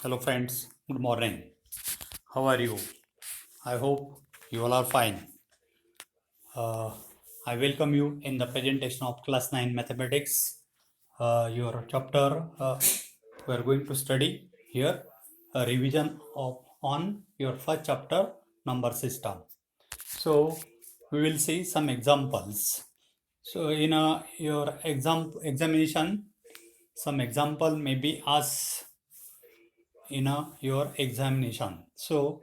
Hello friends, good morning. How are you? I hope you all are fine. Uh, I welcome you in the presentation of class 9 mathematics. Your chapter we are going to study here a revision of on your first chapter number system. So we will see some examples. So in your examination, some example may be asked in your examination. So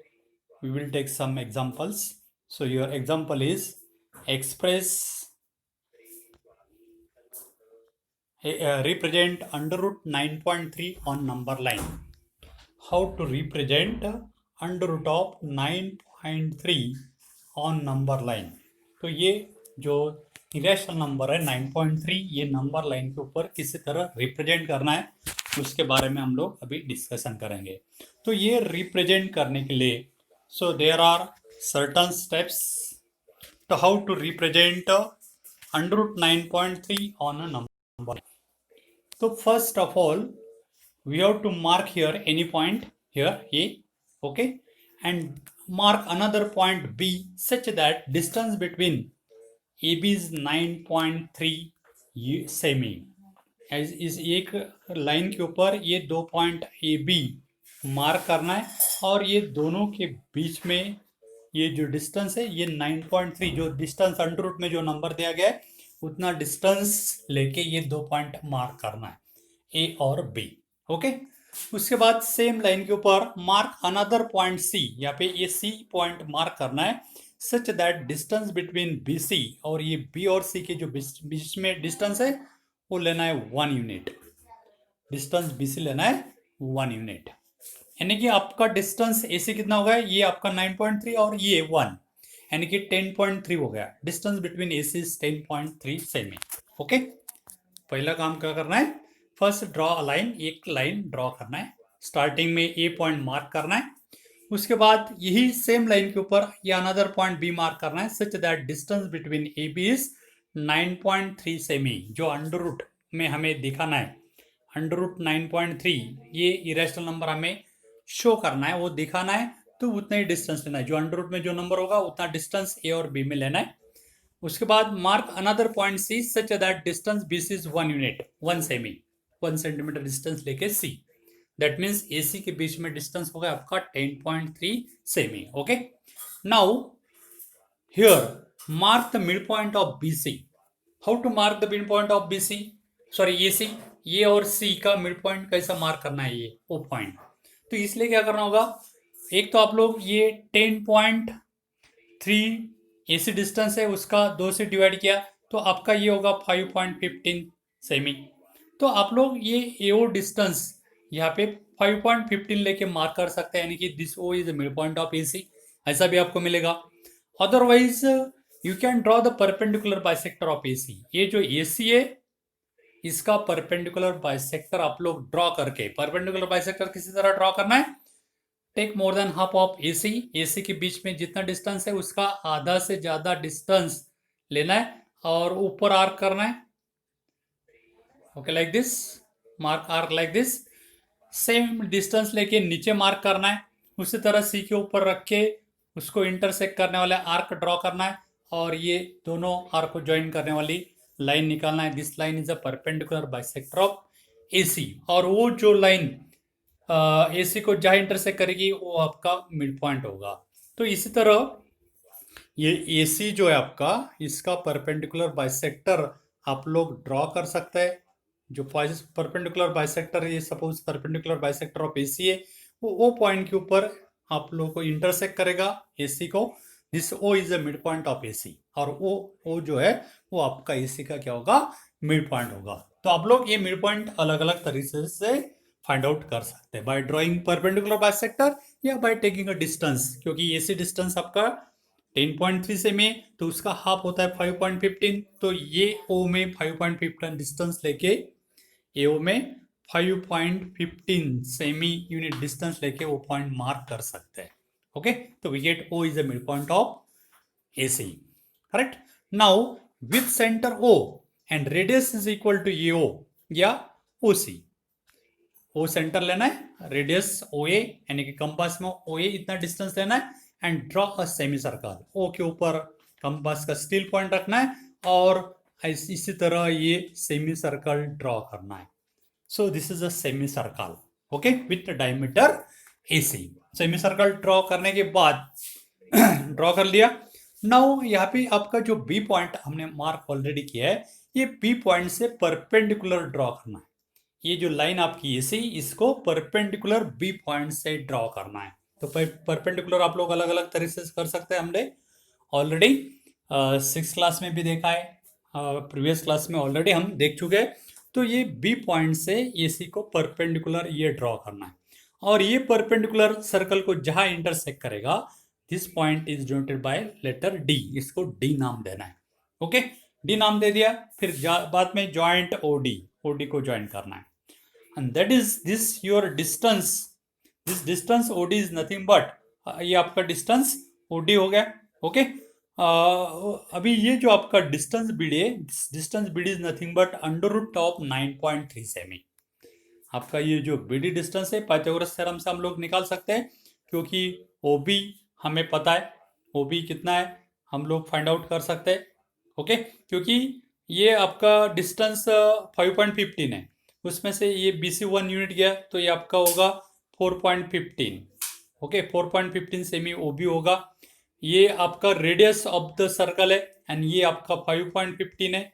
we will take some examples. So your example is express represent under root 9.3 on number line. How to represent under root of 9.3 on number line. तो ये जो irrational number है 9.3 ये number line के ऊपर किसी तरह represent करना है उसके बारे में हम लोग अभी डिस्कशन करेंगे. तो ये रिप्रेजेंट करने के लिए so there are certain steps. तो how to represent under root 9.3 on a number. तो first of all we have to mark here any point here A, okay, and mark another point B such that distance between AB is 9.3 semi. इस एक line के ऊपर ये दो point A B mark करना है और ये दोनों के बीच में ये जो डिस्टेंस है ये 9.3 जो डिस्टेंस अंडर रूट में जो नंबर दिया गया है उतना डिस्टेंस लेके ये दो पॉइंट मार्क करना है ए और बी. ओके उसके बाद सेम लाइन के ऊपर मार्क अनदर पॉइंट सी. यहाँ पे ये सी पॉइंट मार्क करना है such that distance between B C और ये बी और सी के जो बीच में डिस्टेंस है वो लेना है 1 यूनिट. डिस्टेंस बी सी लेना है 1 यूनिट. यानी कि आपका डिस्टेंस ए सी कितना हो गया ये आपका 9.3 और ये 1 यानी कि 10.3 हो गया. Distance between A C is 10.3 semi. Okay पहला काम क्या करना है फर्स्ट ड्रॉ अ लाइन. एक लाइन ड्रॉ करना है. स्टार्टिंग में ए पॉइंट मार्क करना है. उसके बाद यही सेम लाइन के ऊपर ये अनदर पॉइंट बी मार्क करना है such that distance between A B is 9.3 सेमी. जो अंडर रूट में हमें दिखाना है अंडर रूट 9.3 ये इरेशनल नंबर हमें शो करना है वो दिखाना है तो उतना ही डिस्टेंस लेना है. जो अंडर रूट में जो नंबर होगा उतना डिस्टेंस ए और बी में लेना है. उसके बाद mark another point C such that distance B C is 1 unit 1 सेमी 1 सेंटीमीटर डिस्टेंस लेके सी. दैट मीन्स ए सी के बीच में डिस्टेंस होगा आपका 10.3 semi. Okay now here mark the mid point of B C. How to mark the mid point of B C sorry A C. ये और सी का मिड पॉइंट कैसा मार्क करना है ये वो पॉइंट. तो इसलिए क्या करना होगा एक तो आप लोग ये 10.3 एसी डिस्टेंस है उसका 2 से डिवाइड किया तो आपका ये होगा 5.15 सेमी. तो आप लोग ये एओ डिस्टेंस यहाँ पे 5.15 लेके मार्क कर सकते हैं यानी कि this O is the mid point of AC ऐसा भी आपको मिलेगा. Otherwise you can draw the perpendicular bisector of AC. ये जो एसी है इसका परपेंडिकुलर बाइसेक्टर आप लोग ड्रॉ करके परपेंडिकुलर बाइसेक्टर किसी तरह ड्रॉ करना है. Take more than half of AC. AC के बीच में जितना डिस्टेंस है उसका आधा से ज्यादा डिस्टेंस लेना है और ऊपर आर्क करना है. Okay like this mark arc like this. Same distance लेके नीचे मार्क करना है. उसी तरह सी के ऊपर रख के उसको इंटरसेक्ट करने वाले आर्क ड्रॉ करना है और ये दोनों आर्क को ज्वाइन करने वाली लाइन निकालना है. This line is a perpendicular bisector of AC. और वो जो लाइन एसी को जहां इंटरसेक्ट करेगी वो आपका मिड पॉइंट होगा. तो इसी तरह ये एसी जो है आपका इसका परपेंडिकुलर बाइसेक्टर आप लोग ड्रॉ कर सकते हैं. जो परपेंडिकुलर बाइसेक्टर ये suppose perpendicular bisector of AC है वो पॉइंट के ऊपर आप लोग को इंटरसेक्ट करेगा एसी को. This O is the mid point of AC और वो जो है वो आपका एसी का क्या होगा मिड पॉइंट होगा. तो आप लोग ये मिड पॉइंट अलग अलग तरीके से फाइंड आउट कर सकते हैं बाय ड्राइंग परपेंडिकुलर बाइसेक्टर या बाय टेकिंग अ डिस्टेंस. क्योंकि एसी डिस्टेंस आपका 10.3 से में तो उसका हाफ होता है 5.15. तो ये ओ में 5.15 डिस्टेंस लेके एओ में 5.15 सेमी यूनिट डिस्टेंस लेके वो पॉइंट मार्क कर सकते हैं. ओके तो we get O is the mid point of AC. Correct. Now with centre O and radius is equal to AO या ओसी. ओ सेंटर लेना है, रेडियस ओ ए यानी कि कंपास में ओ ए इतना डिस्टेंस लेना है, and draw a semicircle. O के ऊपर कंपास का स्टील पॉइंट रखना है और इसी तरह ये सेमी सर्कल ड्रॉ करना है। So this is a semi circle, okay, with diameter AC। Semi circle draw करने के बाद ड्रॉ कर लिया। नाउ यहाँ पे आपका जो बी पॉइंट हमने मार्क ऑलरेडी किया है, ये बी पॉइंट से परपेंडिकुलर ड्रॉ करना है। ये जो लाइन आपकी AC, इसको परपेंडिकुलर बी पॉइंट से ड्रॉ करना है। तो परपेंडिकुलर आप लोग अलग अलग तरीके से कर सकते हैं। हमने ऑलरेडी 6th क्लास में भी देखा है, प्रीवियस क्लास में ऑलरेडी हम देख चुके हैं। तो ये बी पॉइंट से AC को परपेंडिकुलर ये ड्रॉ करना है, और ये परपेंडिकुलर सर्कल को जहां इंटरसेक्ट करेगा, this point is denoted by letter D। इसको D नाम देना है, ओके, D नाम दे दिया। फिर बाद में जॉइंट OD को ज्वाइन करना है, and that is this your distance. This distance OD is nothing but, ये आपका डिस्टेंस OD हो गया, ओके। अभी ये जो आपका डिस्टेंस BD है, distance BD is nothing but under root of 9.3 सेमी। आपका ये जो BD डिस्टेंस है, पाइथागोरस थ्योरम से हम लोग निकाल सकते हैं, क्योंकि OB हमें पता है, OB कितना है हम लोग फाइंड आउट कर सकते हैं, ओके। क्योंकि ये आपका डिस्टेंस 5.15 है, उसमें से ये BC 1 यूनिट गया, तो ये आपका होगा 4.15, ओके। 4.15 सेमी OB होगा। ये आपका रेडियस ऑफ द सर्कल है, एंड ये आपका 5.15 है,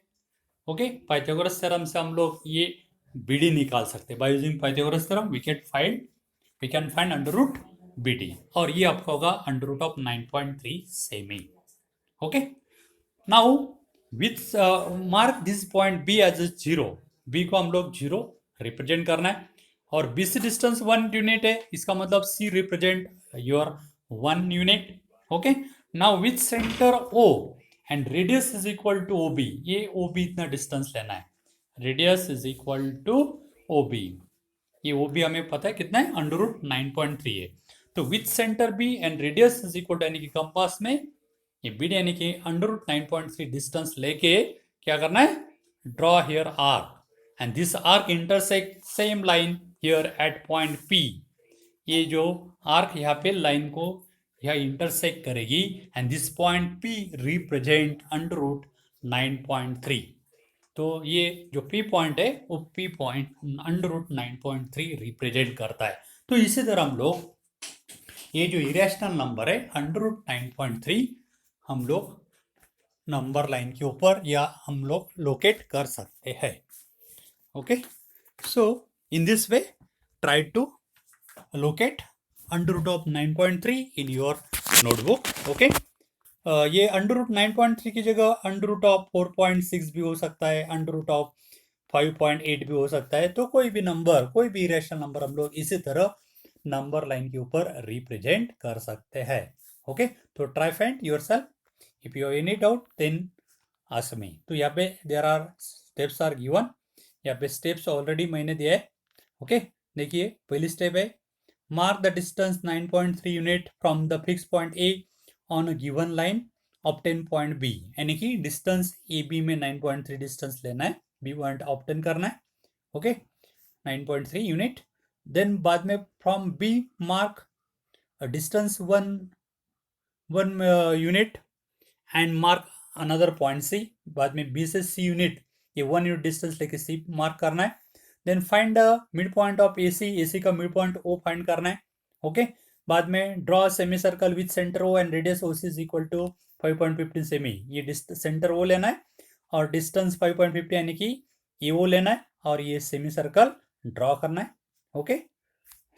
ओके। पाइथागोरस थ्योरम से हम लोग ये BD निकाल सकते हैं। By using Pythagoras theorem we can find under root BD, और ये आपका होगा अंडर रूट ऑफ 9.3 सेमी, okay. Now with mark this point B as a 0। B को हम लोग 0 रिप्रेजेंट करना है, और BC डिस्टेंस 1 यूनिट है, इसका मतलब C represent your 1 unit, okay. Now with centre O and radius is equal to OB, ये OB इतना डिस्टेंस लेना है, radius is equal to OB। ये OB हमें पता है कितना है, अंडर रूट 9.3 है। तो with centre B and radius is equal to, यानी कि कंपास में ये BD यानी कि अंडर रूट 9.3 डिस्टेंस लेके क्या करना है, draw here arc, and this arc intersect same line here eight point P। ये जो आर्क यहाँ पे लाइन को यह इंटरसेक्ट करेगी, and this point P represent under root 9.3। तो ये जो P पॉइंट है, वो P point under root 9.3 represent करता है। तो इसी तरह हम लोग ये जो इरेशनल नंबर है अंडर रूट 9.3, हम लोग नंबर लाइन के ऊपर या हम लोग लोकेट कर सकते हैं, okay. So in this way try to locate under root of 9.3 in your notebook, okay. ये अंडर रूट 9.3 की जगह अंडर रूट ऑफ 4.6 भी हो सकता है, अंडर रूट ऑफ 5.8 भी हो सकता है। तो कोई भी नंबर, कोई भी इरेशनल नंबर हम लोग इसी तरह नंबर लाइन के ऊपर रिप्रेजेंट कर सकते हैं, ओके। तो try find yourself, if you have any doubt then ask me. तो यहाँ पे there are steps are given, यहाँ पे स्टेप्स ऑलरेडी मैंने दिया है, ओके। देखिए पहली स्टेप है, mark the distance 9.3 unit from the fix point A on a given line obtain point B, यानी कि डिस्टेंस AB में 9.3 डिस्टेंस लेना है, B पॉइंट ऑब्टेन करना है, ओके, 9.3 यूनिट। देन बाद में from B mark distance 1 unit and mark another point C। बाद में B से C यूनिट, ये 1 यूनिट डिस्टेंस लेके C मार्क करना है। Then find the mid point of AC का मिड पॉइंट O फाइंड करना है, ओके। बाद में draw semicircle with centre O and radius OC is equal to 5.15 सेमी, ये सेंटर O लेना है और डिस्टेंस 5.50 यानी कि ये O लेना है, और ये सेमी सर्कल ड्रॉ करना है, ओके।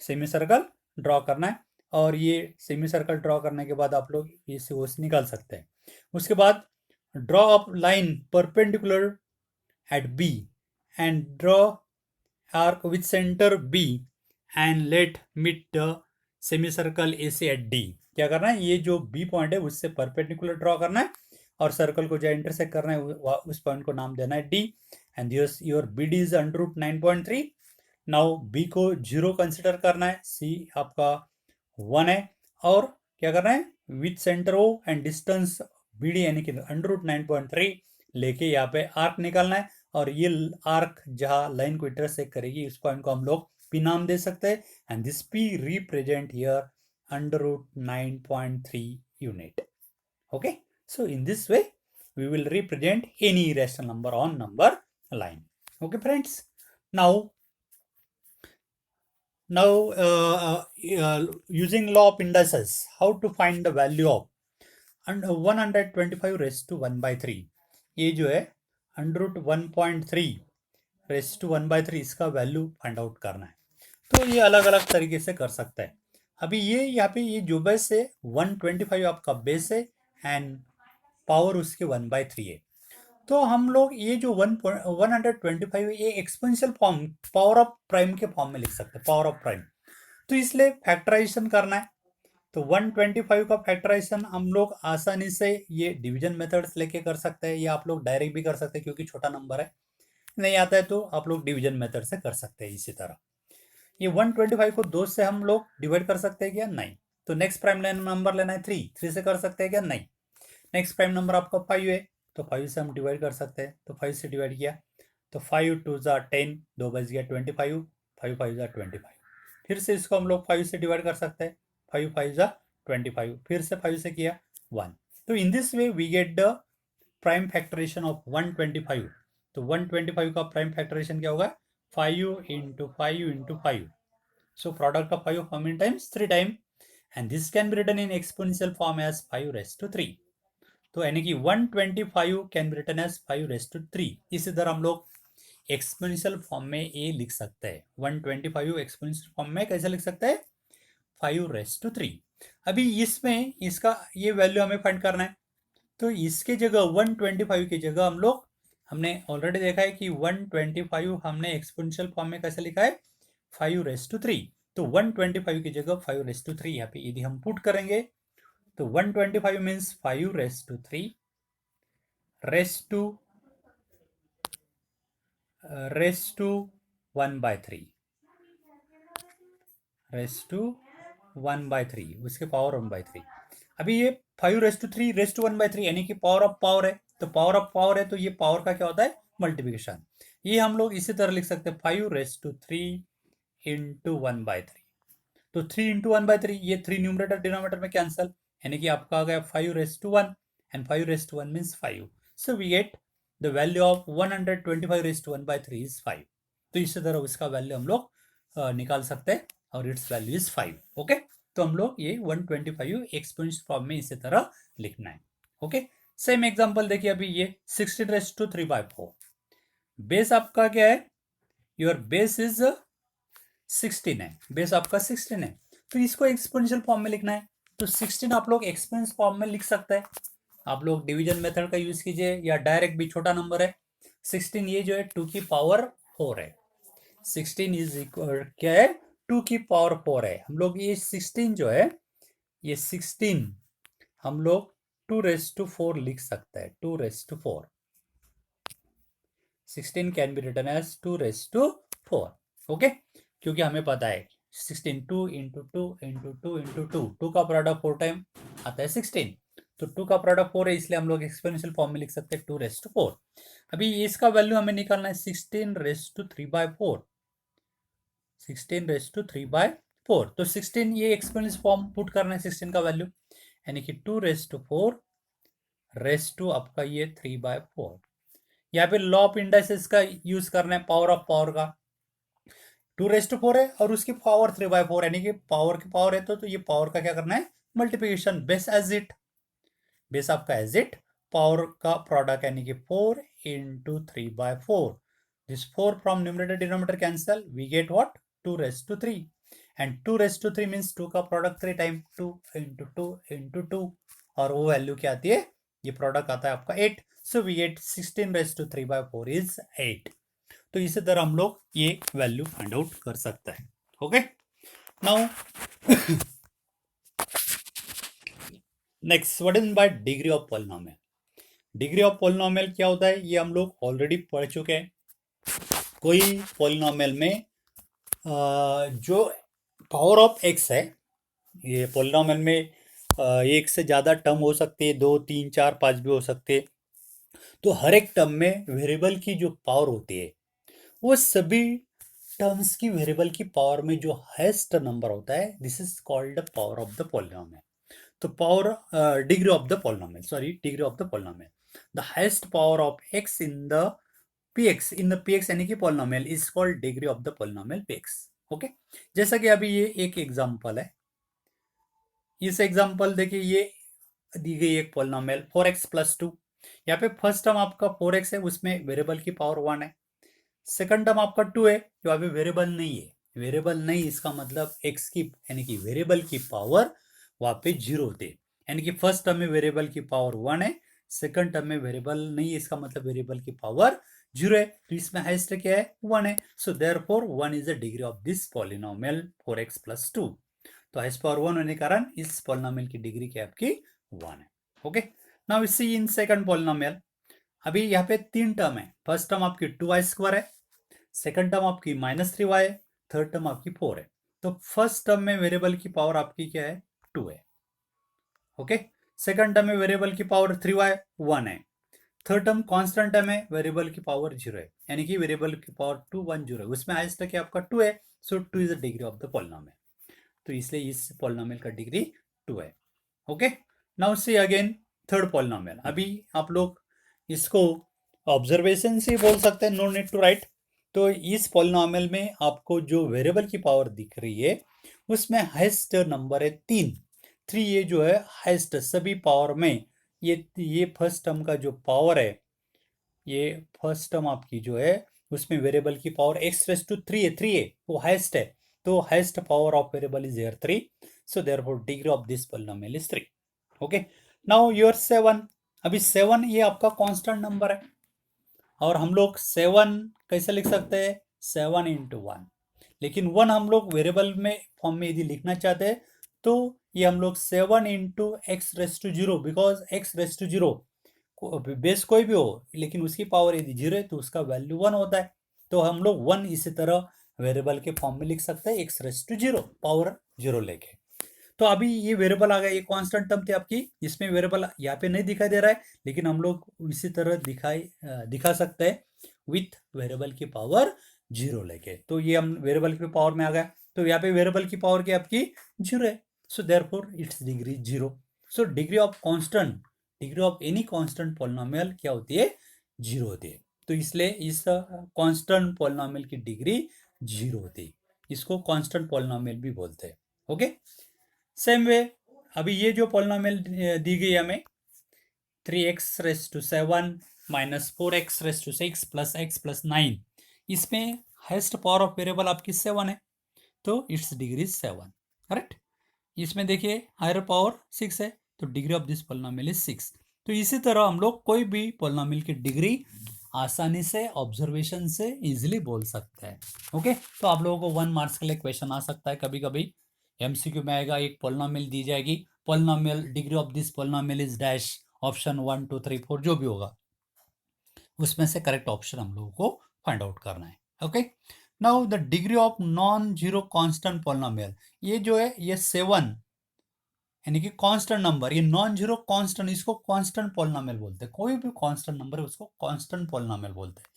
सेमी सर्कल ड्रॉ करना है, और ये सेमी सर्कल ड्रॉ करने के बाद आप लोग ये से OC निकाल सकते हैं। उसके बाद draw up line perpendicular eight B and draw arc with center B and let meet the semicircle AC at D। क्या करना है, ये जो B पॉइंट है उससे परपेंडिकुलर ड्रॉ करना है, और सर्कल को जो इंटरसेक्ट करना है उस पॉइंट को नाम देना है D, and your BD is under root 9.3। Now B को 0 कंसिडर करना है, C आपका 1 है, और क्या करना है, with centre O and distance BD यानी कि अंडर रूट 9.3 लेके यहाँ पे आर्क निकालना है, और ये आर्क जहाँ लाइन को इंटरसेक्ट करेगी इस पॉइंट को हम लोग p नाम दे सकते हैं, and this p represent here under root 9.3 unit. Okay, so in this way we will represent any irrational number on number line. Okay friends, now using law of indices, how to find the value of 125 raised to 1 by 3. ये जो है under root 1.3 raised to 1 by 3 इसका value find out करना है. तो ये अलग अलग तरीके से कर सकता है. अभी ये यहाँ पे ये जो बेस है 125 आपका बेस है एंड पावर उसके 1 by 3 है. तो हम लोग ये जो 125 ये exponential form power of prime के फॉर्म में लिख सकते हैं, पावर ऑफ प्राइम. तो इसलिए फैक्टराइजेशन करना है. तो 125 का फैक्टराइजेशन हम लोग आसानी से ये डिवीजन मेथड्स लेके कर सकते हैं, या आप लोग डायरेक्ट भी कर सकते हैं क्योंकि छोटा नंबर है. नहीं आता है तो आप लोग डिवीजन मेथड से कर सकते हैं. इसी तरह ये 125 को 2 से हम लोग डिवाइड कर सकते हैं क्या? नहीं. तो नेक्स्ट प्राइम नंबर लेना है 3 से कर सकते हैं क्या? नहीं. नेक्स्ट प्राइम नंबर आपका 5 है, तो 5 से हम डिवाइड कर सकते हैं. तो 5 से डिवाइड किया तो 5 2 ज़ा 10, 2 बच गया 25, 5 5 ज़ा 25. फिर से इसको हम लोग 5 से डिवाइड कर सकते हैं. 5 5 ज़ा 25, फिर से 5 से किया 1. तो in this way we get the prime factorisation of 125. तो 125 का प्राइम फैक्टरेशन क्या होगा? 5 into 5 into 5. So product of 5 how many times? 3 times. And this can be written in exponential form as 5 raised to 3. तो यानी कि 125 can be written as 5 raised to 3. इसी तरह हम लोग एक्सपोनेंशियल फॉर्म में ये लिख सकते हैं. 125 एक्सपोनेंशियल फॉर्म में कैसे लिख सकते हैं? 5 रेस्ट टू 3. अभी इसमें इसका ये वैल्यू हमें फाइंड करना है. तो इसके जगह 125 की जगह हम लोग हमने ऑलरेडी देखा है कि 125 हमने एक्सपोनेंशियल फॉर्म में कैसे लिखा है? 5 रेस्ट टू 3. तो 125 की जगह 5 रेस्ट टू 3 यहाँ पे यदि हम पुट करेंगे तो 125 means 5 raised to 3 raised to 1 by 3 raised to 1 by 3 उसके पावर 1 by 3. अभी ये 5 raised to 3 raised to 1 by 3 यानी कि पावर ऑफ पावर है. तो पावर ऑफ पावर है तो ये पावर का क्या होता है? मल्टीप्लिकेशन. ये हम लोग इसी तरह लिख सकते हैं 5 रेस्ट टू 3 इंटू 1 by 3. तो 3 इंटू 1 by 3 ये 3 न्यूमरेटर डिनोमिनेटर में कैंसल, यानी कि आपका आ गया 5 raised to 1 and 5 raised to 1 means 5. So we get the value of 125 raised to 1 by 3 is 5. तो इसी तरह उसका वैल्यू हम लोग निकाल सकते हैं और इट्स वैल्यू इज 5. ओके, तो हम लोग ये 125 एक्सपोनेंशियल फॉर्म में इसी तरह लिखना है. ओके, सेम एग्जांपल देखिए. अभी ये 16 रेस्ट टू 3 by 4. बेस आपका क्या है? योर बेस इज 16 है. बेस आपका 16 है, तो इसको एक्सपोनेंशियल फॉर्म में लिखना है. तो 16 आप लोग एक्सपोनेंशियल फॉर्म में लिख सकते हैं. आप लोग डिवीजन मेथड का यूज कीजिए या डायरेक्ट भी. छोटा नंबर है 16, ये जो है 2 की पावर 4 है. 16 इज इक्वल क्या है? 2 की पावर 4 है. हम लोग ये 16 जो है ये 16 हम लोग 2 रेस्ट टू 4 लिख सकते हैं. 2 raised to 4. 16 can be written as 2 raised to 4. Okay, क्योंकि हमें पता है 16 2 इंटू 2 इंटू 2 इंटू 2, 2 का प्रोडक्ट 4 टाइम आता है 16. तो 2 का प्रोडक्ट 4 है, इसलिए हम लोग एक्सपोनेंशियल फॉर्म में लिख सकते हैं 2 रेस्ट टू 4. अभी इसका वैल्यू हमें निकालना है 16 raised to 3 by 4. 16 raised to 3 by 4. तो 16 ये एक्सपोनेंशियल फॉर्म पुट करना है 16 का वैल्यू, यानी कि 2 रेस्ट टू 4 रेस्ट टू आपका ये 3 by 4. यहाँ पे लॉ ऑफ इंडाइसेस का यूज करना है, पावर ऑफ पावर का. 2 रेस्ट टू 4 है और उसकी पावर 3 by 4, यानी कि पावर की पावर है तो ये पावर का क्या करना है? Multiplication. Base as it, base आपका एज इट, पावर का प्रोडक्ट यानी कि 4 into 3 by 4. This 4 from numerator denominator cancel, we get what? 2 raised to 3. And 2 raised to 3 means 2 का प्रोडक्ट 3 टाइम, 2 इंटू 2 इंटू 2, और वो वैल्यू क्या आती है? ये प्रोडक्ट आता है आपका 8. So we get 16 raised to 3 by 4 is 8. तो इसी तरह हम लोग ये वैल्यू फाइंड आउट कर सकते हैं. Okay, now next, what is bye degree of polynomial? Degree of polynomial क्या होता है ये हम लोग ऑलरेडी पढ़ चुके हैं. कोई पॉलिनोमियल में जो पावर ऑफ एक्स है, ये पॉलिनोमियल में एक से ज़्यादा टर्म हो सकते हैं, 2 3 4 5 भी हो सकते हैं. तो हर एक टर्म में वेरिएबल की जो पावर होती है वो सभी टर्म्स की वेरिएबल की पावर में जो हाईएस्ट नंबर होता है, this is called the power of the polynomial. तो power degree of the polynomial, sorry, degree of the polynomial, the highest power of x in the px यानी कि polynomial is called degree of the polynomial px. Okay, जैसा कि अभी ये एक example है. इस एग्जांपल देखिए, ये दी गई एक पॉलिनोमियल 4x प्लस 2. यहाँ पे फर्स्ट टर्म आपका 4x है, उसमें वेरिएबल की पावर 1 है. सेकंड टर्म आपका 2 है, जो अभी वेरिएबल नहीं है. वेरिएबल नहीं, इसका मतलब x की यानी कि वेरिएबल की पावर वहाँ पे 0 होते हैं. यानी कि फर्स्ट टर्म में वेरिएबल की पावर 1 है, सेकंड टर्म में वेरिएबल नहीं है, इसका मतलब वेरिएबल की पावर 0 है. तो इसमें हाईएस्ट क्या है? 1 है. So therefore 1 is the degree of this polynomial 4x plus 2. तो हाईएस्ट पावर 1 होने के कारण इस पॉलिनोमियल की डिग्री क्या आपकी 1 है. Okay, now we see in second polynomial. अभी यहाँ पे 3 टर्म है. फर्स्ट टर्म आपकी 2y² है, सेकंड टर्म आपकी -3y है, थर्ड टर्म आपकी 4 है. तो फर्स्ट टर्म में वेरिएबल की पावर आपकी क्या है? 2 है. ओके, सेकंड टर्म में वेरिएबल की पावर 3y 1 है. थर्ड टर्म कांस्टेंट टर्म है, वेरिएबल की पावर 0 है. यानी कि वेरिएबल की पावर 2 1 0 है. उसमें हाईएस्ट क्या आपका 2 है. सो 2 is the degree of the polynomial. तो इसलिए इस पॉलिनोमियल का डिग्री 2 है. Okay, now see again third polynomial. अभी आप लोग इसको ऑब्जर्वेशन से बोल सकते हैं, नो नीड टू राइट. तो इस पॉलिनोमियल में आपको जो वेरिएबल की पावर दिख रही है, उसमें हाईएस्ट नंबर है 3. ये जो है हाईएस्ट सभी पावर में. ये फर्स्ट टर्म का जो पावर है, ये फर्स्ट टर्म आपकी जो है उसमें वेरिएबल की पावर x⁻³ है, 3 है, वो हाईएस्ट है. तो highest power of variable is here 3. So therefore degree of this polynomial is 3. Okay, now your 7. अभी 7 ये आपका कांस्टेंट नंबर है, और हम लोग 7 कैसे लिख सकते हैं? 7 इंटू 1. लेकिन 1 हम लोग वेरिएबल में फॉर्म में यदि लिखना चाहते हैं, तो ये हम लोग 7 into x⁻0, because x⁻0 base कोई भी हो, लेकिन उसकी पावर यदि 0 है तो उसका वैल्यू 1 होता है. तो हम लोग 1 इसी तरह वेरिएबल के फॉर्म में लिख सकते हैं, x⁻0 पावर 0 लेके. तो अभी ये वेरिएबल आ गया, ये कांस्टेंट टर्म थी आपकी, इसमें वेरिएबल यहाँ पे नहीं दिखाई दे रहा है, लेकिन हम लोग इसी तरह दिखा सकते हैं विथ वेरिएबल की पावर 0 लेके. तो ये हम वेरिएबल की पावर में आ गया. तो यहाँ पे वेरिएबल की पावर की आपकी 0 है. So therefore it's degree 0. So degree of constant, degree of any constant polynomial क्या होती है? 0 होती है. तो इसलिए इस कांस्टेंट पॉलिनोमियल की डिग्री 0 होती है. इसको कांस्टेंट पॉलिनोमियल भी बोलते हैं. ओके, सेम वे अभी ये जो पॉलिनोमियल दी गई हमें 3x⁻7 minus 4x⁻6 plus x plus 9, इसमें हाईएस्ट पावर ऑफ वेरिएबल आपकी 7 है. तो इट्स डिग्री 7. करेक्ट. इसमें देखिए हायर पावर 6 है, तो degree of this polynomial is 6. तो इसी तरह हम लोग कोई भी पॉलिनोमियल की डिग्री आसानी से ऑब्जर्वेशन से इजीली बोल सकते हैं. ओके, तो आप लोगों को 1 मार्क्स के लिए क्वेश्चन आ सकता है. कभी कभी एमसीक्यू में आएगा, एक पॉलिनोमियल दी जाएगी, polynomial degree of this polynomial is dash, option 1 2 3 4 जो भी होगा, उसमें से करेक्ट ऑप्शन हम लोगों को फाइंड आउट करना है. Okay, now the degree of non zero constant polynomial, ये जो है ये 7 यानी कि कांस्टेंट नंबर, ये नॉन जीरो कांस्टेंट, इसको कांस्टेंट पॉलिनोमियल बोलते हैं. कोई भी कांस्टेंट नंबर है उसको कांस्टेंट पॉलिनोमियल बोलते हैं.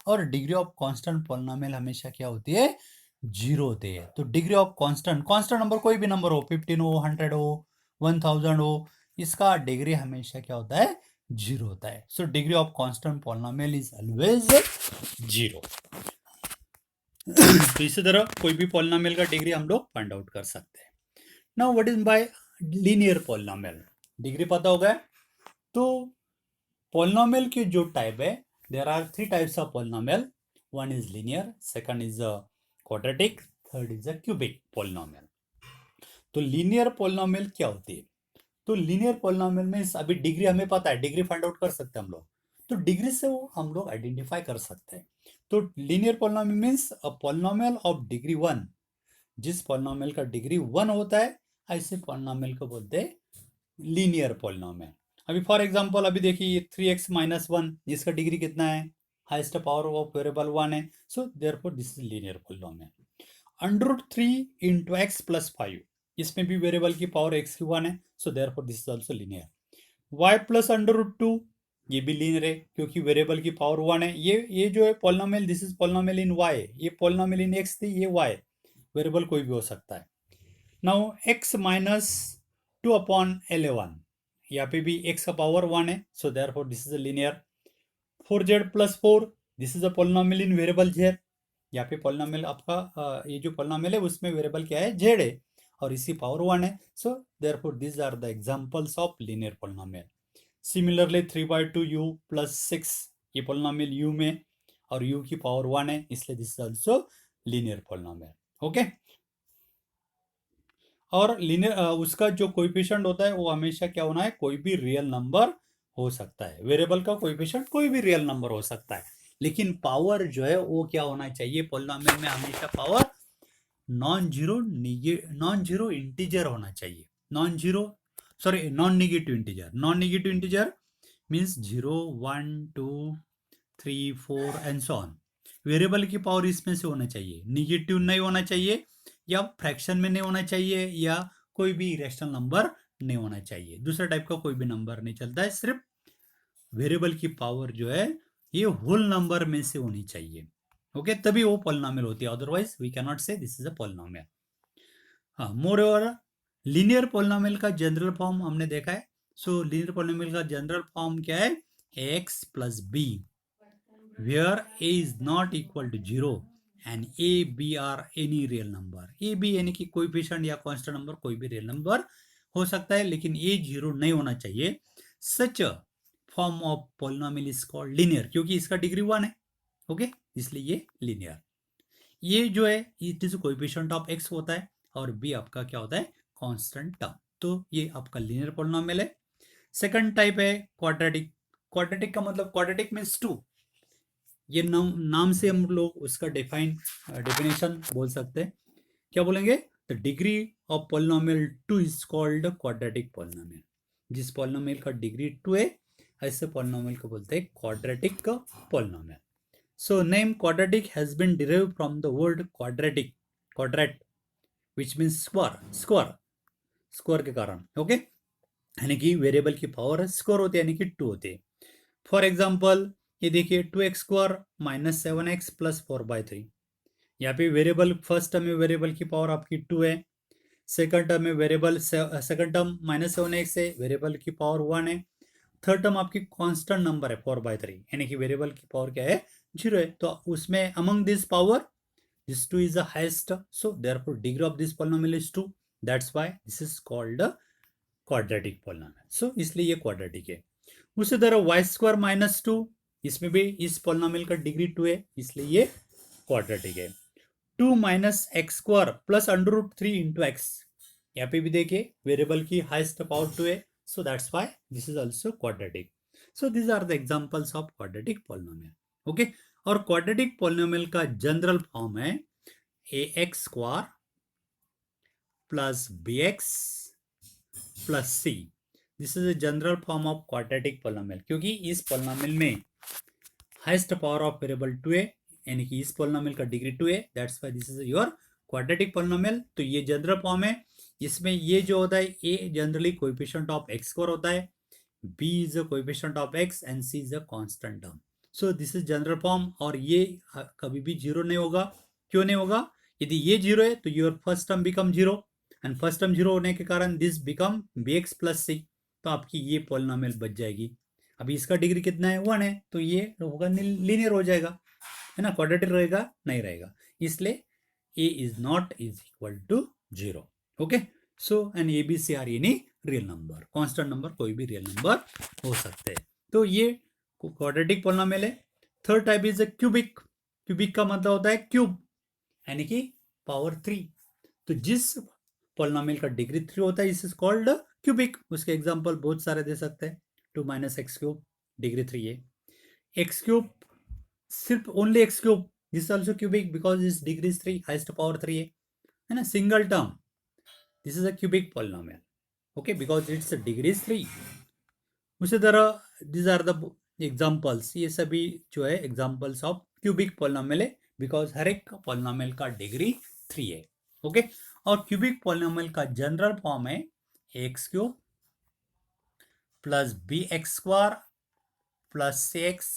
और डिग्री ऑफ कांस्टेंट पॉलिनोमियल हमेशा क्या होती है? 0 होती है. तो डिग्री ऑफ कांस्टेंट नंबर कोई भी नंबर हो, 15 हो, 100 हो, 1000 हो, इसका डिग्री हमेशा क्या होता है? 0 होता है. So degree of constant polynomial is always 0. तो इसी तरह कोई भी पॉलिनोमियल का डिग्री हम लोग फाइंड आउट कर सकते हैं. Now what is by linear polynomial? Degree पता होगा. तो पॉलिनोमियल के जो टाइप है, there are 3 types of polynomial. One is linear, second is quadratic, third is cubic polynomial. तो लीनियर पॉलिनोमियल क्या होती है? तो लीनियर पॉलिनोमियल में अभी डिग्री हमें पता है, डिग्री फाइंड आउट कर सकते हैं हम लोग. तो डिग्री से वो हम लोग आइडेंटिफाई कर सकते हैं. तो linear polynomial means a polynomial of degree 1. जिस पॉलिनोमियल का डिग्री 1 होता है, ऐसे पॉलिनोमियल को बोलते हैं लीनियर पॉलिनोमियल. अभी फॉर एग्जांपल अभी देखिए 3x माइनस 1, इसका डिग्री कितना है? हाईएस्ट पावर ऑफ वेरिएबल 1 है. So therefore this is linear polynomial. √3 into x plus 5, इसमें भी वेरिएबल की पावर x की 1 है. So therefore this is also linear. y plus √2, ये भी लीनियर है क्योंकि वेरिएबल की पावर 1 है। ये जो है polynomial, this is polynomial in y, ये पॉलिनोमियल इन x थी, ये y, वेरिएबल कोई भी हो सकता है। नाउ x माइनस 2/11, यहाँ पे भी x का पावर 1 है, so therefore this is a linear. 4z plus 4, this is a polynomial in variable z, यहाँ पे पॉलिनोमियल आपका ये जो पॉलिनोमियल है उसमें वेरिएबल क्या है, z है, और इसी पावर 1 है, so therefore this are the examples of linear polynomial. Similarly 3/2u plus 6, ये पॉलिनोमियल u में, और u की पावर 1 है, इसलिए this is also linear polynomial. Okay, और लीनियर उसका जो कोएफिशिएंट होता है वो हमेशा क्या होना है, कोई भी रियल नंबर हो सकता है। वेरिएबल का कोएफिशिएंट कोई भी रियल नंबर हो सकता है, लेकिन पावर जो है वो क्या होना चाहिए, पॉलिनोमियल में हमेशा पावर नॉन जीरो इंटीजर होना चाहिए। Non negative integer. Non negative integer means 0, 1, 2, 3, 4 and so on. Variable की पावर इसमें से होना चाहिए, निगेटिव नहीं होना चाहिए, या फ्रैक्शन में नहीं होना चाहिए, या कोई भी इरेशनल नंबर नहीं होना चाहिए। दूसरा टाइप का कोई भी नंबर नहीं चलता है, सिर्फ वेरिएबल की पावर जो है ये होल नंबर में से होनी चाहिए। ओके, तभी वो पॉलिनोमियल होती है, otherwise we can not say this is a polynomial. हाँ, मोर ओवर लीनियर पॉलिनोमियल का जनरल फॉर्म हमने देखा है। सो लीनियर पॉलिनोमियल का जनरल फॉर्म क्या है, x plus B where a is not equal to 0 and a b are any real number। a b यानी कि कोएफिशिएंट या कांस्टेंट नंबर कोई भी रियल नंबर हो सकता है, लेकिन a 0 नहीं होना चाहिए। Such form of polynomial is called linear, क्योंकि इसका डिग्री 1 है। ओके, इसलिए ये लीनियर। ये जो है it is coefficient of x होता है, और b आपका क्या होता है, कांस्टेंट टर्म। तो ये आपका लीनियर पॉलिनोमियल है। सेकंड टाइप है क्वाड्रेटिक। क्वाड्रेटिक का मतलब क्वाड्रेटिक मीन्स 2, ये नाम से हम लोग उसका डेफिनेशन बोल सकते हैं। क्या बोलेंगे, the degree of polynomial 2 is called quadratic polynomial. जिस पॉलिनोमियल का डिग्री 2 है, ऐसे पॉलिनोमियल को बोलते हैं क्वाड्रेटिक का polynomial. So name quadratic has been derived from the word quadratic, quadrate which means square, square के कारण। ओके, यानी कि वेरिएबल की पावर स्क्वायर होती है, यानी कि 2 होती है। फॉर एग्जाम्पल ये देखिए 2x square minus 7x plus 4/3। यहाँ पे वेरिएबल फर्स्ट टर्म में वेरिएबल की पावर आपकी 2 है, सेकंड टर्म में variable second term minus 7x है, वेरिएबल की पावर 1 है, थर्ड टर्म आपकी कांस्टेंट नंबर है 4/3, यानी कि वेरिएबल की पावर क्या है, 0 है। तो उसमें among this power this 2 is the highest, so therefore degree of this polynomial is 2, that's why this is called quadratic polynomial. So इसलिए ये क्वाड्रेटिक है। उसी तरह वाई स्क्वायर माइनस 2, इसमें भी इस पॉलिनोमियल का डिग्री 2 है, इसलिए ये क्वाड्रेटिक है। 2 minus x square plus √3 into x, यहाँ पे भी देखिए वेरिएबल की हाईएस्ट पावर 2 है, so that's why this is also quadratic. So this are the examples of quadratic polynomial. Okay, और क्वाड्रेटिक पॉलिनोमियल का जनरल फॉर्म है ax square plus bx plus c। This is a general form of quadratic polynomial, क्योंकि इस polynomial में highest power of variable 2 है, यानी कि इस पॉलिनोमियल का डिग्री 2 है, that's why this is your quadratic polynomial. तो ये जनरल फॉर्म है। इसमें ये जो होता है a generally coefficient of x square होता है, b is the coefficient of x and c is the constant term. So this is general form, और ये कभी भी 0 नहीं होगा। क्यों नहीं होगा, यदि ये 0 है तो your first term become 0, and first term 0 होने के कारण this become bx plus c, तो आपकी ये पॉलिनोमियल बच जाएगी। अभी इसका डिग्री कितना है, 1 है, तो ये होगा लीनियर हो जाएगा, है ना, क्वाड्रेटिक रहेगा नहीं रहेगा, इसलिए a is not is equal to 0। Okay, so an A B C are any real number, constant number कोई भी रियल नंबर हो सकते हैं। तो ये क्वाड्रेटिक पॉलिनोमियल है। Third type is cubic. Cubic का मतलब होता है क्यूब, यानी कि पावर 3। तो जिस पॉलिनोमियल का डिग्री 3 होता है इस इज कॉल्ड क्यूबिक। उसके एग्जांपल बहुत सारे दे सकते हैं। 2 माइनस एक्स क्यूब डिग्री 3 है, एक्स क्यूब सिर्फ only x cube, this also cubic because इस डिग्री 3 हाईएस्ट पावर 3 है ना, single term, this is a cubic polynomial. Okay, because it's degree 3। उसी तरह दिस आर द एग्जांपल्स, ये सभी जो है एग्जांपल्स ऑफ क्यूबिक पॉलिनोमियल है, बिकॉज हर एक पॉलिनोमियल का डिग्री 3 है। ओके, और क्यूबिक पॉलिनोमियल का जनरल फॉर्म है X cube plus B X square plus X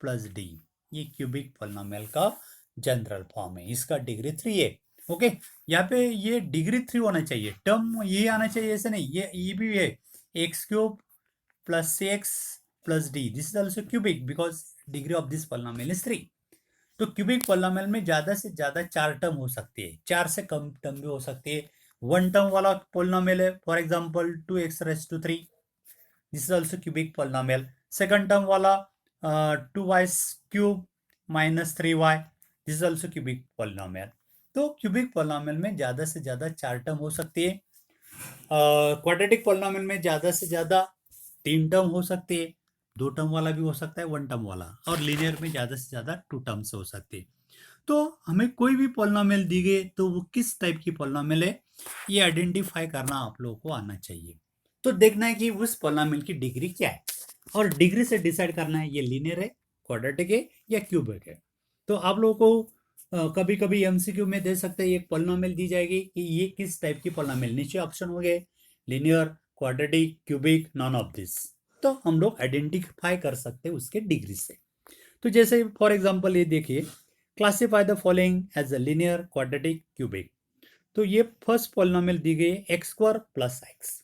plus D, ये क्यूबिक पॉलिनोमियल का जनरल फॉर्म है, इसका डिग्री 3 है। ओके, यहाँ पे ये डिग्री 3 होना चाहिए, टर्म ये आना चाहिए, ऐसे नहीं, ये भी है X cube plus X plus D, this is also cubic because degree of this polynomial is 3। तो क्यूबिक पॉलिनोमियल में ज्यादा से ज्यादा 4 टर्म हो सकती है, 4 से कम टर्म भी हो सकती है। 1 टर्म वाला पॉलिनोमियल है, for example 2x⁻³ this is also cubic polynomial. Second term वाला 2y³ minus 3y, this is also cubic polynomial. तो क्यूबिक पॉलिनोमियल में ज्यादा से ज्यादा 4 टर्म हो सकती है। क्वाड्रेटिक पॉलिनोमियल में ज्यादा से ज्यादा 3 टर्म हो सकती है, 2 टर्म वाला भी हो सकता है, 1 टर्म वाला, और लीनियर में ज्यादा से ज्यादा 2 टर्म से हो सकती है। तो हमें कोई भी पॉलिनोमियल दी गई तो वो किस टाइप की पॉलिनोमियल है, ये आइडेंटिफाई करना आप लोगों को आना चाहिए। तो देखना है कि उस पॉलिनोमियल की डिग्री क्या है, और डिग्री से डिसाइड करना है ये लीनियर है, क्वाड्रेटिक है या क्यूबिक है। तो आप लोगों को कभी कभी एमसीक्यू में दे सकते हैं, एक पॉलिनोमियल दी जाएगी कि ये किस टाइप की पॉलिनोमियल, नीचे ऑप्शन हो गए linear, quadratic, cubic, none of this. तो हम लोग आइडेंटिफाई कर सकते हैं उसके डिग्री से। तो जैसे फॉर एग्जांपल ये देखिए, classify the following as a linear, quadratic, cubic. तो ये फर्स्ट पॉलिनोमियल दी गई है x² प्लस एक्स।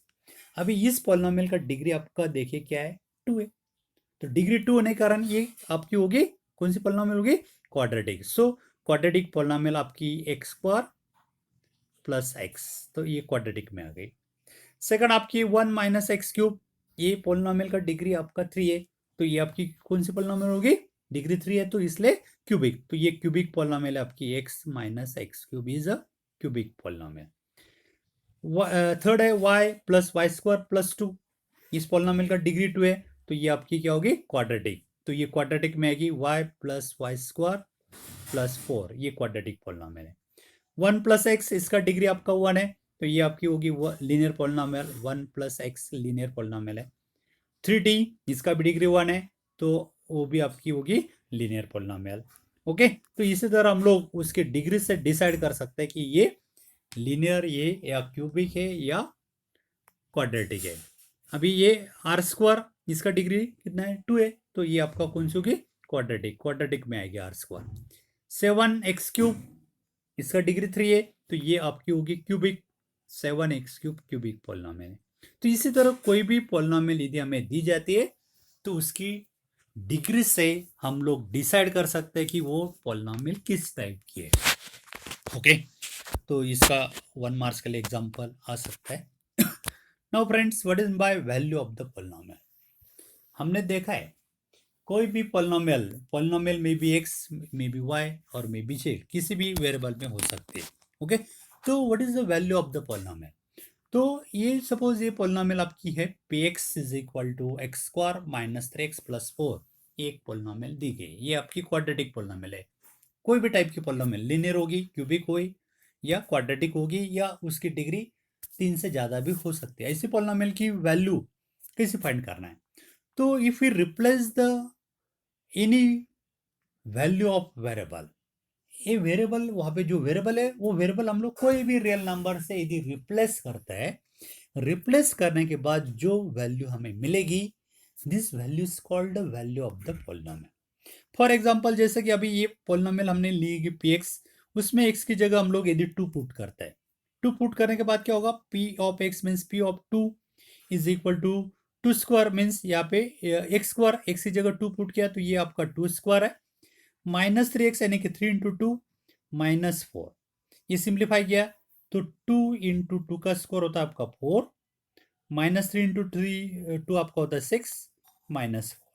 अभी इस पॉलिनोमियल का डिग्री आपका देखिए क्या है, 2 है। तो डिग्री 2 होने के कारण ये आपकी होगी कौन सी पॉलिनोमियल होगी, क्वाड्रेटिक। सो क्वाड्रेटिक पॉलिनोमियल आपकी x² प्लस एक्स, तो ये क्वाड्रेटिक में आ गई। सेकंड आपकी 1 माइनस x³, ये पॉलिनोमियल का डिग्री आपका 3 है, तो ये आपकी कौन सी पॉलिनोमियल होगी, डिग्री 3 है तो इसलिए क्यूबिक। तो ये क्यूबिक पॉलिनोमियल है आपकी, x minus x³ is a cubic polynomial. Third है y प्लस y² प्लस 2, इस पॉलिनोमियल का डिग्री 2 है, तो ये आपकी क्या होगी, क्वाड्रेटिक। तो ये क्वाड्रेटिक में आएगी y प्लस y² प्लस 4, ये क्वाड्रेटिक पॉलिनोमियल है। 1 प्लस एक्स, इसका डिग्री आपका 1 है, तो ये आपकी होगी linear polynomial, 1 plus x linear polynomial है। 3t, इसका भी डिग्री 1 है, तो वो भी आपकी होगी लीनियर पॉलिनोमियल। ओके, तो इसी तरह हम लोग उसके डिग्री से डिसाइड कर सकते हैं कि ये लीनियर ये या क्यूबिक है या क्वाड्रेटिक है। अभी ये r², इसका डिग्री कितना है, 2 है, तो ये आपका कौन सी होगी, क्वाड्रेटिक, क्वाड्रेटिक में आएगी r²। 7x³, इसका डिग्री 3 है, तो ये आपकी होगी क्यूबिक, 7x³ क्यूबिक पॉलिनोमियल। तो इसी तरह कोई भी पॉलिनोमियल यदि हमें दी जाती है तो उसकी डिग्री से हम लोग डिसाइड कर सकते हैं कि वो पॉलिनोमियल किस टाइप की है। ओके, तो इसका 1 मार्क्स के लिए एग्जांपल आ सकता है। Now friends, what is bye value of the polynomial. हमने देखा है कोई भी पॉलिनोमियल में बी एक्स, में बी वाई और में बी जेड, किसी भी वेरिएबल में हो सकती है। ओके, तो what is the value of the polynomial. तो ये सपोज ये पॉलिनोमियल आपकी है P X is equal to x² minus 3x plus 4, एक पॉलिनोमियल दी गई, ये आपकी क्वाड्रेटिक पॉलिनोमियल है। कोई भी टाइप की पॉलिनोमियल, लिनियर होगी, क्यूबिक होगी या क्वाड्रेटिक होगी, या उसकी डिग्री 3 से ज्यादा भी हो सकती है। ऐसी पॉलिनोमियल की वैल्यू कैसे फाइंड करना है, तो if you replace the any value of variable, ये वेरिएबल वहां पे जो वेरिएबल है वो वेरिएबल हम लोग कोई भी रियल नंबर से यदि रिप्लेस करते हैं, रिप्लेस करने के बाद जो वैल्यू हमें मिलेगी, this value is called the value of the polynomial. For example जैसे कि अभी ये पॉलिनोमियल हमने ली कि पी एक्स, उसमें एक्स की जगह हम लोग यदि 2 पुट करते हैं, 2 पुट करने के बाद क्या होगा, P of X means P of 2 is equal to 2² means यहाँ पे x², एक्स की जगह 2 पुट किया तो ये आपका 2² है, माइनस 3x यानी कि 3 इंटू 2 माइनस 4, ये सिंप्लीफाई किया तो 2 इंटू 2 का स्क्वायर होता है आपका 4, माइनस 3 इंटू 2 आपका होता है 6 माइनस 4,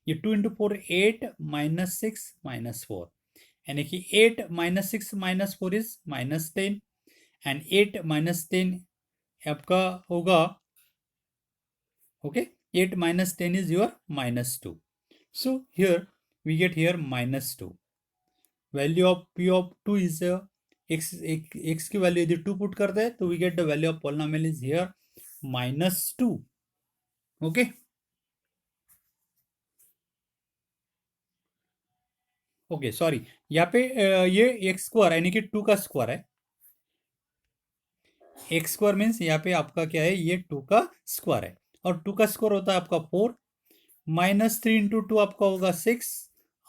ये 2 इंटू 4 8 माइनस 6 माइनस 4, यानी कि 8 minus 6 minus 4 is minus 10, and 8 minus 10 आपका होगा, okay, 8 minus 10 is your minus 2. So here we get here minus 2. Value of p of 2 is x की वैल्यू यदि 2 पुट करते हैं तो we get the value of polynomial is here minus 2. Okay. Okay sorry, यहाँ पे ये x² यानी कि 2 का स्क्वायर है, x² मीन्स यहाँ पे आपका क्या है, ये 2 का स्क्वायर है, और 2 का स्क्वायर होता है आपका 4, -3 इंटू 2 आपका होगा 6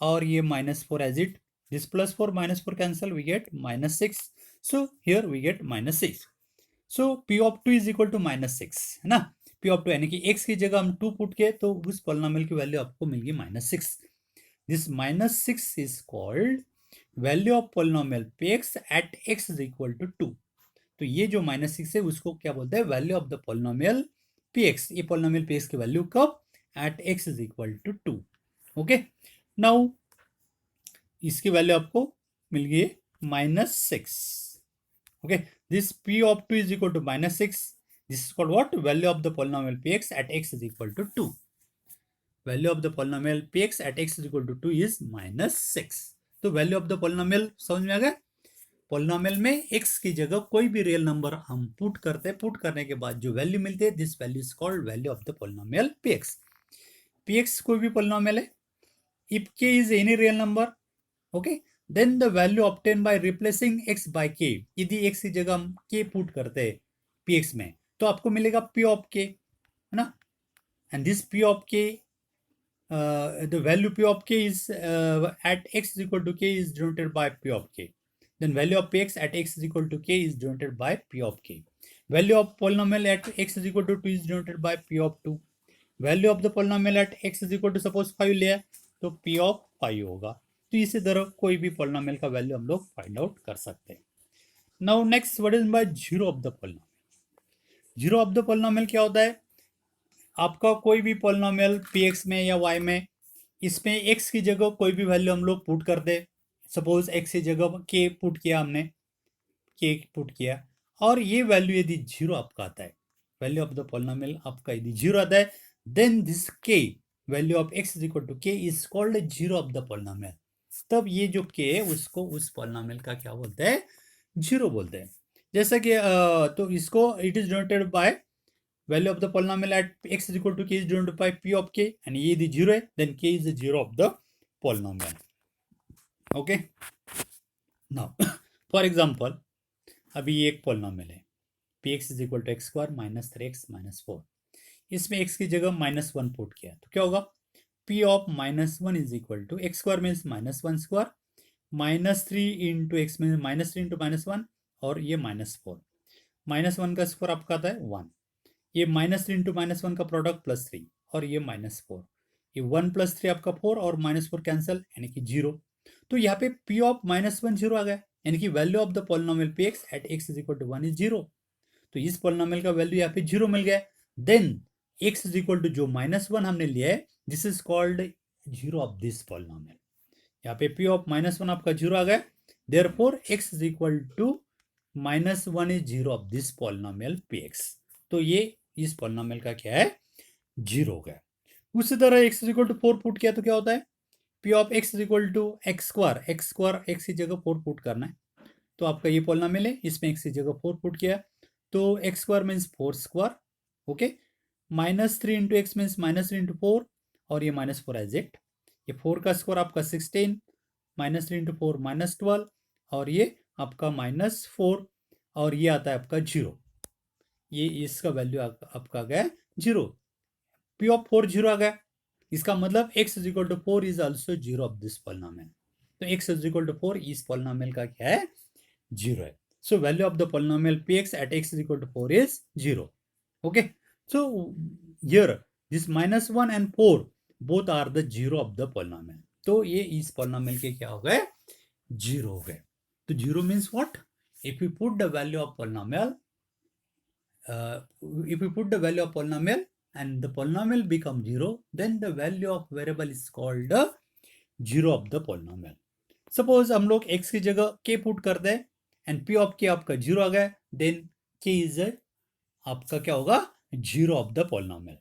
और ये -4 as it, this +4 -4 cancel, we get -6. So here we get -6. So P of 2 is equal to -6 है ना. P ऑफ 2 यानी कि x की जगह हम 2 पुट किए तो उस पॉलिनोमियल की वैल्यू आपको मिल गई -6. This -6 is called value of polynomial Px at x is equal to 2. तो ये जो -6 है उसको क्या बोलते हैं, value of the polynomial Px. ये पॉलिनोमियल Px की वैल्यू कब, at x is equal to 2. Okay, now इसकी वैल्यू आपको मिल गई -6. Okay, this P of 2 is equal to -6. This is called what? Value of the polynomial Px at x is equal to 2. Value of the polynomial Px at x is equal to 2 is -6. तो value of the polynomial समझ में आ गया. Polynomial में x की जगह कोई भी real number हम पुट करते हैं, पुट करने के बाद जो वैल्यू मिलती है, this value is called value of the polynomial Px. Px कोई भी पोलिनोमियल है, if k is any real number, okay, then the value obtained by replacing x by k. यदि x की जगह हम k पुट करते हैं px में तो आपको मिलेगा p of k है ना. and this p of k, the value p of k is at x is equal to k is denoted by p of k. then value of px at x is equal to k is denoted by p of k. value of polynomial at x is equal to 2 is denoted by p of 2. value of the polynomial at x is equal to suppose 5 लिया तो p of 5 होगा. तो इसी तरह कोई भी polynomial का value हम लोग फाइंड आउट कर सकते हैं. Now next, what is by zero of the polynomial. Zero of the polynomial क्या होता है, आपका कोई भी पॉलिनोमियल px में या y में, इसमें x की जगह कोई भी वैल्यू हम लोग पुट कर दे. सपोज x की जगह k पुट किया हमने, k पुट किया और ये वैल्यू यदि जीरो आपका आता है, वैल्यू ऑफ द पॉलिनोमियल आपका यदि जीरो आता है, then this k value of x is equal to k is called zero of the polynomial. तब ये जो k है उसको उस पॉलिनोमियल का क्या बोलते हैं, जीरो बोलते हैं. जैसा कि तो इसको it is denoted by value of the polynomial at x is equal to k is denoted by p of k, and ये यदि जीरो है then k is the zero of the polynomial. Okay, now for example अभी ये एक polynomial है px is equal to x square -3x -4. इसमें x की जगह -1 पुट किया तो क्या होगा, p of -1 is equal to x square means -1 square, -3 into x means -3 into -1 और ये -4. -1 का स्क्वायर आपका आता है 1, ये -3 इंटू -1 का प्रोडक्ट +3 और ये -4. ये 1 + 3 आपका 4 और -4 कैंसिल यानी कि 0. तो यहाँ पे p ऑफ -1 0 आ गया, यानी कि value of the polynomial px at x is equal to 1 is 0. तो इस पॉलिनोमियल का वैल्यू यहाँ पे 0 मिल गया. Then x is equal to जो -1 हमने लिया है, this is called zero of this polynomial. यहाँ पे p ऑफ -1 आपका 0 आ गया, therefore x is equal to -1 is zero of this polynomial px. तो ये इस पॉलिनोमियल का क्या है, जीरो हो गया. उसी तरह x is equal to 4 put किया तो क्या होता है, p of x is equal to x square, x की जगह 4 पुट करना है. तो आपका ये पॉलिनोमियल है, इसमें x की जगह 4 पुट किया तो x square means 4 square. Okay, -3 into x means -3 into 4 और ये -4 एज इट. ये 4 का स्क्वायर आपका 16, -3 इंटू 4 -12 और ये आपका -4 और ये आता है आपका 0. ये इसका वैल्यू आपका आ गया 0. p ऑफ 4 0 आ गया, इसका मतलब x is equal to 4 is also zero of this polynomial. तो x इज इक्वल टू 4 इस पॉलिनोमियल का क्या है, जीरो है. So value of the polynomial px at x is equal to 4 is 0. Okay. So here this -1 and 4 both are the zero of the polynomial. तो ये इस polynomial के क्या हो गए, जीरो हो गए. तो zero means what? If we put the value of polynomial, and the polynomial become zero, then the value of variable is called the zero of the polynomial. Suppose हम लोग x की जगह k पुट कर दें and p of k आपका 0 आ गया, then k is आपका क्या होगा, zero of the polynomial.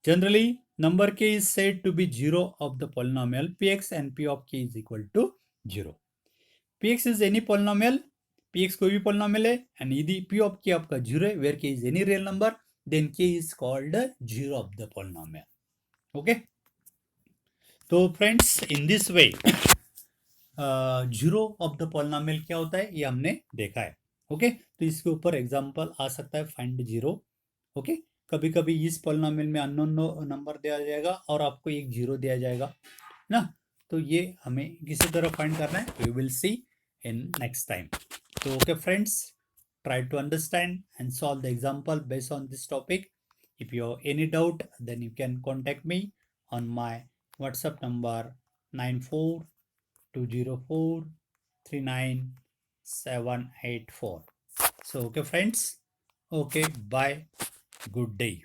Generally number k is said to be zero of the polynomial px and p of k is equal to 0. px is any polynomial, px कोई भी polynomial है and यदि p of k आपका 0 है, where k is any real number, then k is called zero of the polynomial. Okay, तो friends in this way zero of the polynomial क्या होता है ये हमने देखा है. ओके, तो इसके ऊपर एग्जांपल आ सकता है, फाइंड जीरो. ओके, कभी कभी इस पॉलिनोमियल में अननोन नंबर दिया जाएगा और आपको एक जीरो दिया जाएगा ना, तो ये हमें किसी तरह फाइंड करना है, we will see in next time. तो okay friends, try to understand and solve the example based on this topic. If you have any doubt, then you can contact me on my WhatsApp number 9420439784. So okay friends, okay, bye, good day.